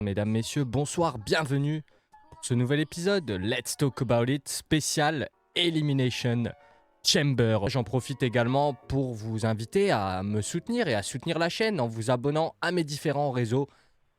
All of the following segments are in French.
Mesdames, messieurs, bonsoir, bienvenue pour ce nouvel épisode de Let's Talk About It spécial Elimination Chamber. J'en profite également pour vous inviter à me soutenir et à soutenir la chaîne en vous abonnant à mes différents réseaux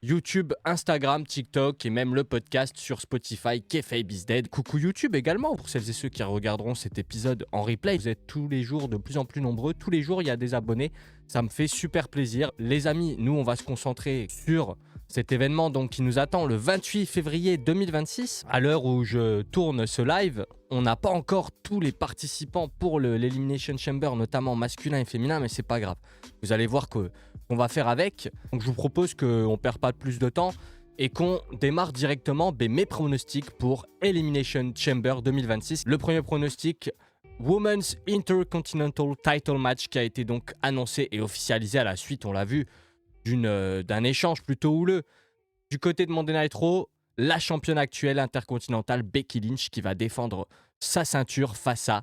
YouTube, Instagram, TikTok et même le podcast sur Spotify, Kayfabe is Dead. Coucou YouTube également pour celles et ceux qui regarderont cet épisode en replay. Vous êtes tous les jours de plus en plus nombreux. Tous les jours, il y a des abonnés. Ça me fait super plaisir. Les amis, nous, on va se concentrer sur cet événement donc, qui nous attend le 28 février 2026. À l'heure où je tourne ce live, on n'a pas encore tous les participants pour l'Elimination Chamber, notamment masculin et féminin, mais c'est pas grave. Vous allez voir qu'on va faire avec. Donc je vous propose qu'on ne perd pas plus de temps et qu'on démarre directement mes pronostics pour Elimination Chamber 2026. Le premier pronostic, Women's Intercontinental Title Match, qui a été donc annoncé et officialisé à la suite, on l'a vu, d'un échange plutôt houleux. Du côté de Monday Night Raw, la championne actuelle intercontinentale Becky Lynch qui va défendre sa ceinture face à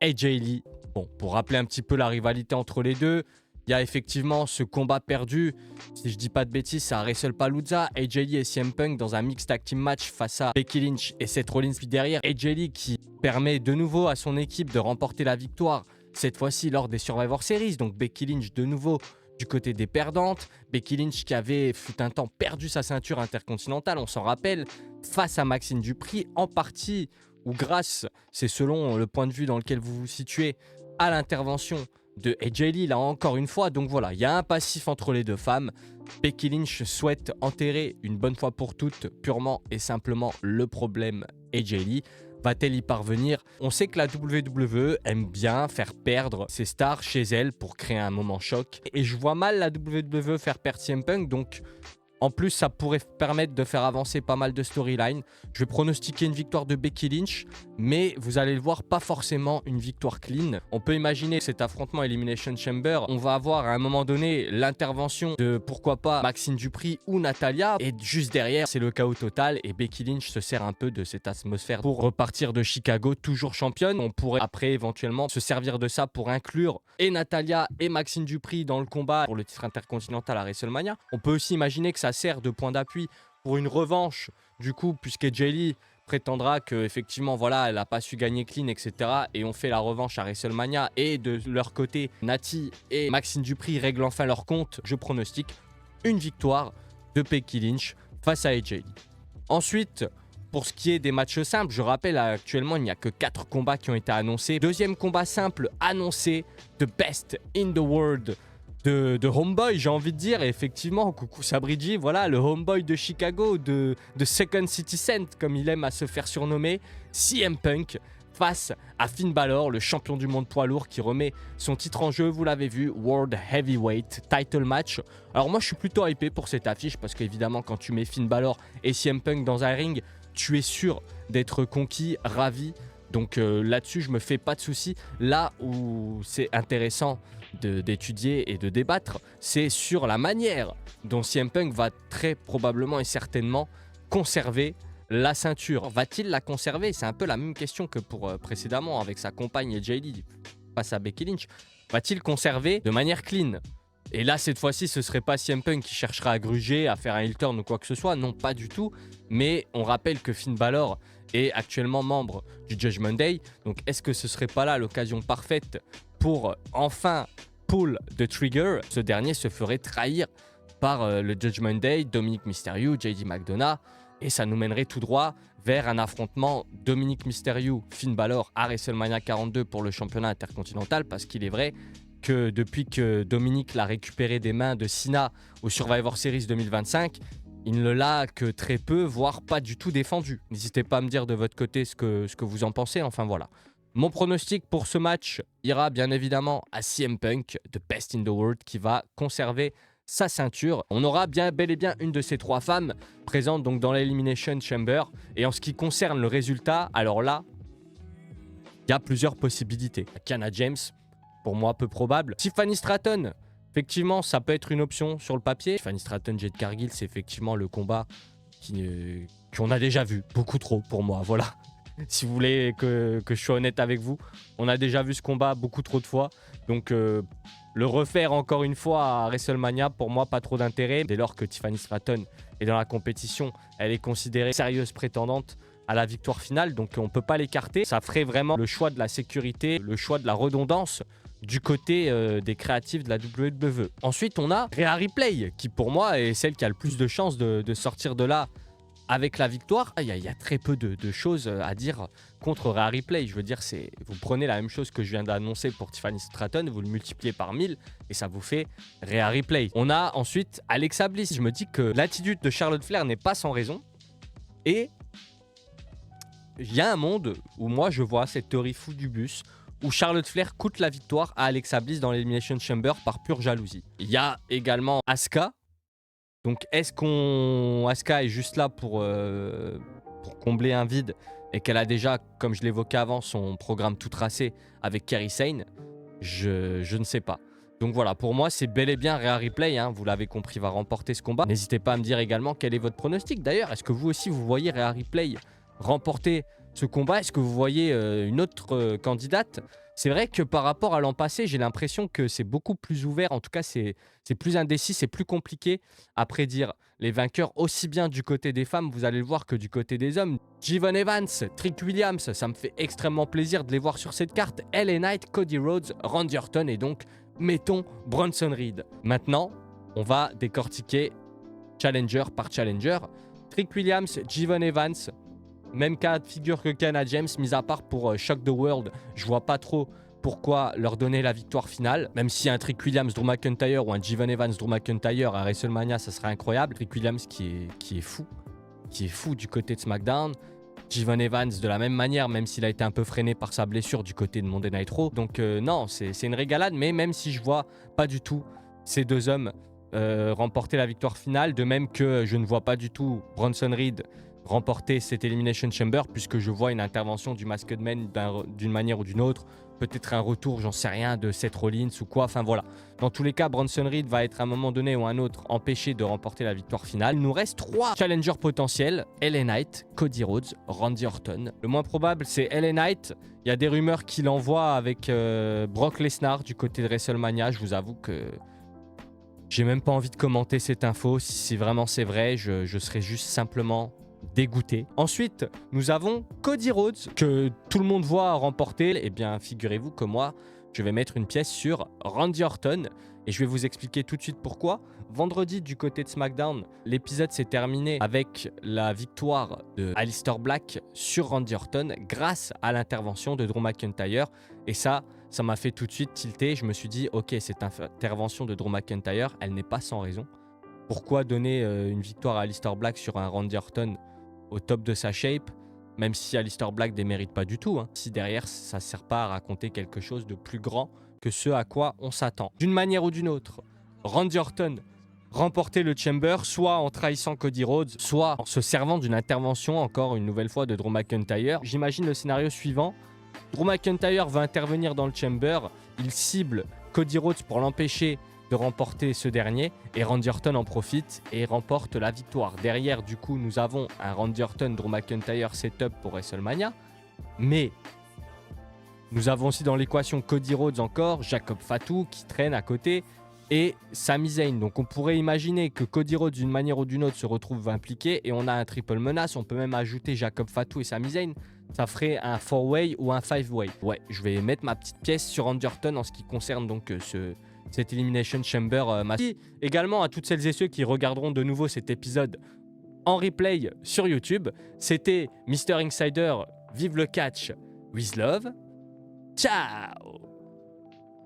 AJ Lee. Bon, pour rappeler un petit peu la rivalité entre les deux, il y a effectivement ce combat perdu, si je dis pas de bêtises, c'est à WrestlePalooza, AJ Lee et CM Punk dans un mixed tag team match face à Becky Lynch et Seth Rollins. Puis derrière, AJ Lee qui permet de nouveau à son équipe de remporter la victoire, cette fois-ci lors des Survivor Series. Donc Becky Lynch de nouveau du côté des perdantes. Becky Lynch qui avait fut un temps perdu sa ceinture intercontinentale, on s'en rappelle, face à Maxxine Dupri, en partie ou grâce, c'est selon le point de vue dans lequel vous vous situez, à l'intervention de AJ Lee, là encore une fois. Donc voilà, il y a un passif entre les deux femmes. Becky Lynch souhaite enterrer une bonne fois pour toutes purement et simplement le problème AJ Lee. Va-t-elle y parvenir? On sait que la WWE aime bien faire perdre ses stars chez elle pour créer un moment choc. Et je vois mal la WWE faire perdre CM Punk, donc en plus ça pourrait permettre de faire avancer pas mal de storylines. Je vais pronostiquer une victoire de Becky Lynch, mais vous allez le voir, pas forcément une victoire clean. On peut imaginer cet affrontement Elimination Chamber, on va avoir à un moment donné l'intervention de pourquoi pas Maxxine Dupri ou Natalya, et juste derrière c'est le chaos total et Becky Lynch se sert un peu de cette atmosphère pour repartir de Chicago toujours championne. On pourrait après éventuellement se servir de ça pour inclure et Natalya et Maxxine Dupri dans le combat pour le titre intercontinental à WrestleMania. On peut aussi imaginer que ça sert de point d'appui pour une revanche du coup, puisque AJ Lee prétendra que effectivement voilà, elle n'a pas su gagner clean, etc. Et on fait la revanche à WrestleMania, et de leur côté Nati et Maxxine Dupri règlent enfin leur compte. Je pronostique une victoire de Becky Lynch face à AJ Lee. Ensuite, pour ce qui est des matchs simples, je rappelle actuellement il n'y a que 4 combats qui ont été annoncés. Deuxième combat simple annoncé, The Best in the World de Homeboy, j'ai envie de dire. Et effectivement, coucou Sabrigi, voilà, le Homeboy de Chicago, de Second Citizen, comme il aime à se faire surnommer, CM Punk, face à Finn Balor, le champion du monde poids lourd qui remet son titre en jeu, vous l'avez vu, World Heavyweight Title Match. Alors moi, je suis plutôt hypé pour cette affiche, parce qu'évidemment, quand tu mets Finn Balor et CM Punk dans un ring, tu es sûr d'être conquis, ravi. Donc là-dessus, je me fais pas de soucis. Là où c'est intéressant d'étudier et de débattre, c'est sur la manière dont CM Punk va très probablement et certainement conserver la ceinture. Va-t-il la conserver? C'est un peu la même question que pour précédemment avec sa compagne AJ Lee face à Becky Lynch. Va-t-il conserver de manière clean? Et là, cette fois-ci, ce serait pas CM Punk qui cherchera à gruger, à faire un heel turn ou quoi que ce soit. Non, pas du tout. Mais on rappelle que Finn Balor est actuellement membre du Judgment Day. Donc, est-ce que ce serait pas là l'occasion parfaite pour enfin pull the trigger? Ce dernier se ferait trahir par le Judgment Day, Dominic Mysterio, JD McDonough. Et ça nous mènerait tout droit vers un affrontement Dominic Mysterio, Finn Balor à WrestleMania 42 pour le championnat intercontinental. Parce qu'il est vrai que depuis que Dominic l'a récupéré des mains de Cena au Survivor Series 2025, il ne l'a que très peu, voire pas du tout défendu. N'hésitez pas à me dire de votre côté ce que vous en pensez, enfin voilà. Mon pronostic pour ce match ira bien évidemment à CM Punk, The Best in the World, qui va conserver sa ceinture. On aura bel et bien une de ces 3 femmes présentes donc dans l'Elimination Chamber. Et en ce qui concerne le résultat, alors là, il y a plusieurs possibilités. Kiana James, pour moi peu probable. Tiffany Stratton, effectivement ça peut être une option sur le papier. Tiffany Stratton, Jade Cargill, c'est effectivement le combat qu'on a déjà vu, beaucoup trop pour moi, voilà. Si vous voulez que je sois honnête avec vous, on a déjà vu ce combat beaucoup trop de fois. Donc le refaire encore une fois à WrestleMania, pour moi pas trop d'intérêt. Dès lors que Tiffany Stratton et dans la compétition, elle est considérée sérieuse prétendante à la victoire finale, donc on ne peut pas l'écarter. Ça ferait vraiment le choix de la sécurité, le choix de la redondance du côté des créatifs de la WWE. Ensuite, on a Rhea Ripley, qui pour moi est celle qui a le plus de chances de sortir de là avec la victoire. Il y a très peu de choses à dire contre Rhea Ripley. Je veux dire, vous prenez la même chose que je viens d'annoncer pour Tiffany Stratton, vous le multipliez par 1000 et ça vous fait Rhea Ripley. On a ensuite Alexa Bliss. Je me dis que l'attitude de Charlotte Flair n'est pas sans raison. Et il y a un monde où moi je vois cette théorie fou du bus où Charlotte Flair coûte la victoire à Alexa Bliss dans l'Elimination Chamber par pure jalousie. Il y a également Asuka. Donc Asuka est juste là pour combler un vide et qu'elle a déjà, comme je l'évoquais avant, son programme tout tracé avec Kairi Sane. Je ne sais pas. Donc voilà, pour moi, c'est bel et bien Rhea Ripley, hein, vous l'avez compris, va remporter ce combat. N'hésitez pas à me dire également quel est votre pronostic. D'ailleurs, est-ce que vous aussi, vous voyez Rhea Ripley remporter ce combat? Est-ce que vous voyez une autre candidate? C'est vrai que par rapport à l'an passé, j'ai l'impression que c'est beaucoup plus ouvert. En tout cas, c'est plus indécis, c'est plus compliqué à prédire les vainqueurs, aussi bien du côté des femmes, vous allez le voir, que du côté des hommes. Jevon Evans, Trick Williams, ça me fait extrêmement plaisir de les voir sur cette carte. LA Knight, Cody Rhodes, Randy Orton et donc, mettons, Bronson Reed. Maintenant, on va décortiquer challenger par challenger. Trick Williams, Jevon Evans, même cas de figure que Kiana James, mis à part pour Shock the World, je vois pas trop pourquoi leur donner la victoire finale. Même si un Trick Williams, Drew McIntyre ou un Jevon Evans, Drew McIntyre à WrestleMania, ça serait incroyable. Trick Williams qui est fou du côté de SmackDown. Jevon Evans de la même manière, même s'il a été un peu freiné par sa blessure du côté de Monday Night Raw. Donc non, c'est une régalade, mais même si je vois pas du tout ces deux hommes remporter la victoire finale, de même que je ne vois pas du tout Bronson Reed remporter cette Elimination Chamber, puisque je vois une intervention du Masked Man d'une manière ou d'une autre, peut-être un retour, j'en sais rien, de Seth Rollins ou quoi, enfin voilà. Dans tous les cas, Bronson Reed va être à un moment donné ou à un autre empêché de remporter la victoire finale. Il nous reste 3 challengers potentiels, LA Knight, Cody Rhodes, Randy Orton. Le moins probable, c'est LA Knight. Il y a des rumeurs qu'il envoie avec Brock Lesnar du côté de WrestleMania. Je vous avoue que j'ai même pas envie de commenter cette info. Si vraiment c'est vrai, je serais juste simplement dégoûté. Ensuite, nous avons Cody Rhodes, que tout le monde voit remporter. Eh bien, figurez-vous que moi, je vais mettre une pièce sur Randy Orton. Et je vais vous expliquer tout de suite pourquoi. Vendredi, du côté de SmackDown, l'épisode s'est terminé avec la victoire de Aleister Black sur Randy Orton grâce à l'intervention de Drew McIntyre. Et ça m'a fait tout de suite tilter. Je me suis dit, ok, cette intervention de Drew McIntyre, elle n'est pas sans raison. Pourquoi donner une victoire à Aleister Black sur un Randy Orton au top de sa shape, même si Aleister Black ne démérite pas du tout, hein, si derrière ça ne sert pas à raconter quelque chose de plus grand que ce à quoi on s'attend. D'une manière ou d'une autre, Randy Orton remporter le Chamber, soit en trahissant Cody Rhodes, soit en se servant d'une intervention, encore une nouvelle fois, de Drew McIntyre. J'imagine le scénario suivant. Drew McIntyre va intervenir dans le Chamber, il cible Cody Rhodes pour l'empêcher de remporter ce dernier, et Randy Orton en profite et remporte la victoire. Derrière, du coup, nous avons un Randy Orton, Drew McIntyre setup pour WrestleMania, mais nous avons aussi dans l'équation Cody Rhodes encore, Jacob Fatu qui traîne à côté, et Sami Zayn. Donc on pourrait imaginer que Cody Rhodes, d'une manière ou d'une autre, se retrouve impliqué, et on a un triple menace. On peut même ajouter Jacob Fatu et Sami Zayn. Ça ferait un 4-way ou un 5-way. Ouais, je vais mettre ma petite pièce sur Randy Orton en ce qui concerne donc cette Elimination Chamber. Merci également à toutes celles et ceux qui regarderont de nouveau cet épisode en replay sur YouTube. C'était Mr. Insider, vive le catch with love. Ciao!